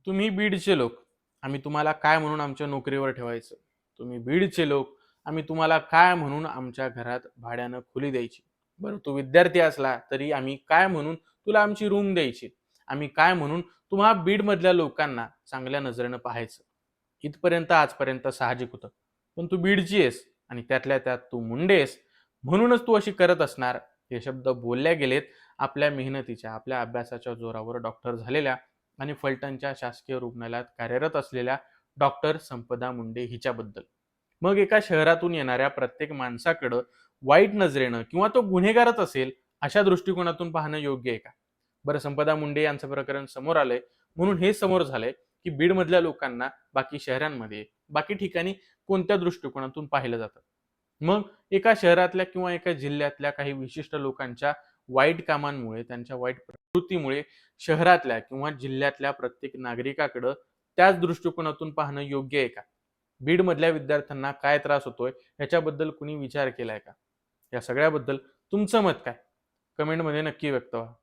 तुम्ही बीडचे लोक, आम्ही तुम्हाला काय म्हणून आमच्या नोकरीवर ठेवायचं? तुम्ही बीडचे लोक, आम्ही तुम्हाला काय म्हणून आमच्या घरात भाड्यानं खोली द्यायची? बरं, तू विद्यार्थी असला तरी आम्ही काय म्हणून तुला आमची रूम द्यायची? आम्ही काय म्हणून तुम्हा बीडमधल्या लोकांना चांगल्या नजरेनं पाहायचं? इथपर्यंत आजपर्यंत साहजिक होतं. पण तू बीडची आहेस आणि त्यातल्या त्यात तू मुंडे आहेस, म्हणूनच तू अशी करत असणार. हे शब्द बोलल्या गेलेत आपल्या मेहनतीच्या, आपल्या अभ्यासाच्या जोरावर डॉक्टर झालेल्या आणि फलटणच्या शासकीय रुग्णालयात कार्यरत असलेल्या डॉक्टर संपदा मुंडे हिच्याबद्दल. मग एका शहरातून येणाऱ्या प्रत्येक माणसाकडं वाईट नजरेनं किंवा तो गुन्हेगारच असेल अशा दृष्टिकोनातून पाहणं योग्य आहे का? बरं, संपदा मुंडे यांचं प्रकरण समोर आलंय म्हणून हे समोर झालंय की बीडमधल्या लोकांना बाकी शहरांमध्ये, बाकी ठिकाणी कोणत्या दृष्टिकोनातून पाहिलं जातं. मग एका शहरातल्या किंवा एका जिल्ह्यातल्या काही विशिष्ट लोकांच्या वाईट कामांमुळे, त्यांच्या वाईट प्रवृत्तीमुळे शहरातल्या किंवा जिल्ह्यातल्या प्रत्येक नागरिकाकडं त्याच दृष्टिकोनातून पाहणं योग्य आहे का? बीडमधल्या विद्यार्थ्यांना काय त्रास होतोय ह्याच्याबद्दल कुणी विचार केलाय का? या सगळ्याबद्दल तुमचं मत काय? कमेंटमध्ये नक्की व्यक्त व्हा.